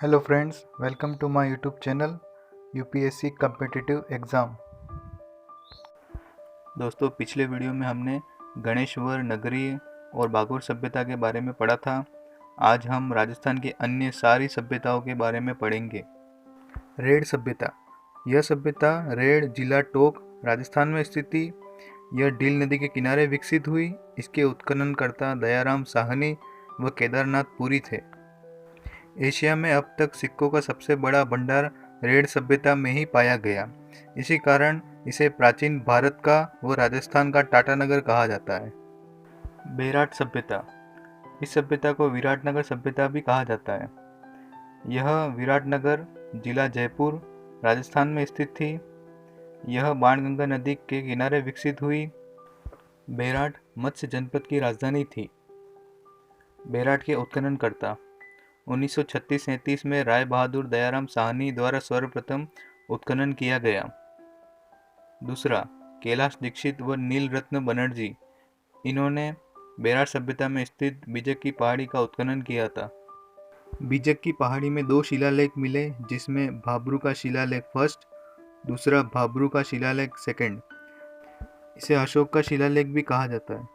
Hello friends, welcome to my YouTube channel UPSC competitive exam. दोस्तों, पिछले video में हमने गणेशवर, नगरी और बागोर सभ्यता के बारे में पढ़ा था। आज हम राजस्थान की अन्य सारी सभ्यताओं के बारे में पढ़ेंगे। रेड सभ्यता। यह सभ्यता रेड जिला टोक राजस्थान में स्थित थी। यह डील नदी के किनारे विकसित हुई। इसके उत्खननकर्ता दयाराम साहनी व केदारनाथ पुरी थे। एशिया में अब तक सिक्कों का सबसे बड़ा भंडार रेड सभ्यता में ही पाया गया। इसी कारण इसे प्राचीन भारत का व राजस्थान का टाटानगर कहा जाता है। बेराट सभ्यता। इस सभ्यता को विराटनगर सभ्यता भी कहा जाता है। यह विराटनगर जिला जयपुर राजस्थान में स्थित थी। यह बाणगंगा नदी के किनारे विकसित हुई। बेराट मत्स्य जनपद की राजधानी थी। बेराट के उत्खननकर्ता 1936-37 में राय बहादुर दयाराम साहनी द्वारा सर्वप्रथम उत्खनन किया गया। दूसरा, कैलाश दीक्षित व नील रत्न बनर्जी। इन्होंने बेराट सभ्यता में स्थित बीजक की पहाड़ी का उत्खनन किया था। बीजक की पहाड़ी में 2 शिलालेख मिले, जिसमें भाब्रू का शिलालेख फर्स्ट, दूसरा भाब्रू का शिलालेख सेकंड। इसे अशोक का शिलालेख भी कहा जाता है।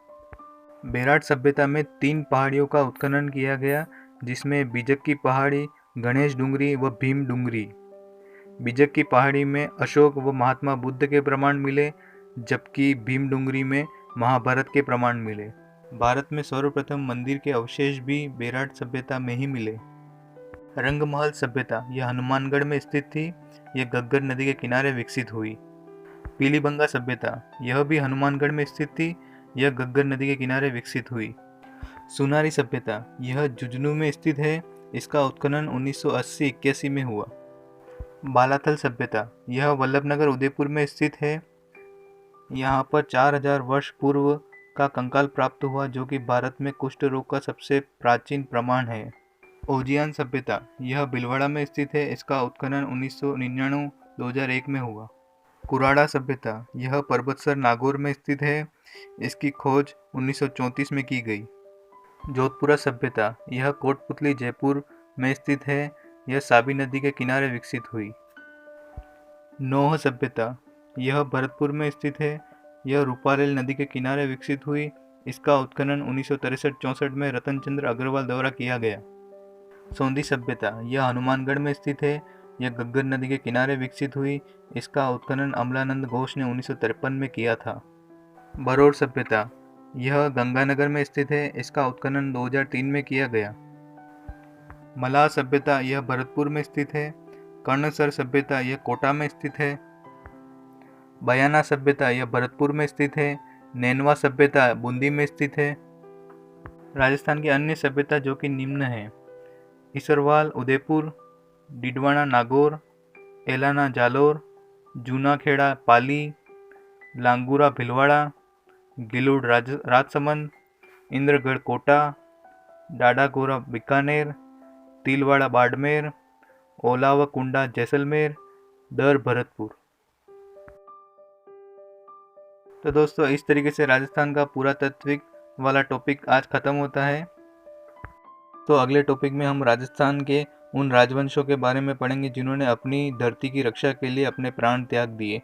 बेराट सभ्यता में 3 पहाड़ियों का उत्खनन किया गया, जिसमें बीजक की पहाड़ी, गणेश डूंगरी व भीम डूंगरी। बीजक की पहाड़ी में अशोक व महात्मा बुद्ध के प्रमाण मिले, जबकि भीम डूंगरी में महाभारत के प्रमाण मिले। भारत में सर्वप्रथम मंदिर के अवशेष भी बेराट सभ्यता में ही मिले। रंगमहल सभ्यता। यह हनुमानगढ़ में स्थित थी। यह गग्गर नदी के किनारे विकसित हुई। पीलीबंगा सभ्यता। यह भी हनुमानगढ़ में स्थित थी। यह गग्गर नदी के किनारे विकसित हुई। सुनारी सभ्यता। यह झुंझुनू में स्थित है। इसका उत्खनन 1980-81 में हुआ। बालाथल सभ्यता। यह वल्लभनगर उदयपुर में स्थित है। यहाँ पर 4000 वर्ष पूर्व का कंकाल प्राप्त हुआ, जो कि भारत में कुष्ठ रोग का सबसे प्राचीन प्रमाण है। ओजियान सभ्यता। यह भीलवाड़ा में स्थित है। इसका उत्खनन 1999-2001 में हुआ। कुराड़ा सभ्यता। यह पर्वतसर नागौर में स्थित है। इसकी खोज 1934 में की गई। जोधपुरा सभ्यता। यह कोटपुतली जयपुर में स्थित है। यह साबी नदी के किनारे विकसित हुई। नौह सभ्यता। यह भरतपुर में स्थित है। यह रूपारेल नदी के किनारे विकसित हुई। इसका उत्खनन 1963-64 में रतनचंद्र अग्रवाल द्वारा किया गया। सोंदी सभ्यता। यह हनुमानगढ़ में स्थित है। यह गग्गर नदी के किनारे विकसित हुई। इसका उत्खनन अमलानंद घोष ने 1953 में किया था। बरौर सभ्यता। यह गंगानगर में स्थित है। इसका उत्खनन 2003 में किया गया। मलाह सभ्यता। यह भरतपुर में स्थित है। कर्णसर सभ्यता। यह कोटा में स्थित है। बयाना सभ्यता। यह भरतपुर में स्थित है। नैनवा सभ्यता बूंदी में स्थित है। राजस्थान की अन्य सभ्यता जो कि निम्न है: इसरवाल उदयपुर, डिडवाना नागौर, एलाना जालोर, जूनाखेड़ा पाली, लांगूरा भीलवाड़ा, गिलूड राजसमंद, इंद्रगढ़ कोटा, डाडागोरा बीकानेर, तिलवाड़ा बाड़मेर, ओलावा कुंडा जैसलमेर, दर भरतपुर। तो दोस्तों, इस तरीके से राजस्थान का पुरातात्विक वाला टॉपिक आज खत्म होता है। तो अगले टॉपिक में हम राजस्थान के उन राजवंशों के बारे में पढ़ेंगे जिन्होंने अपनी धरती की रक्षा के लिए अपने प्राण त्याग दिए।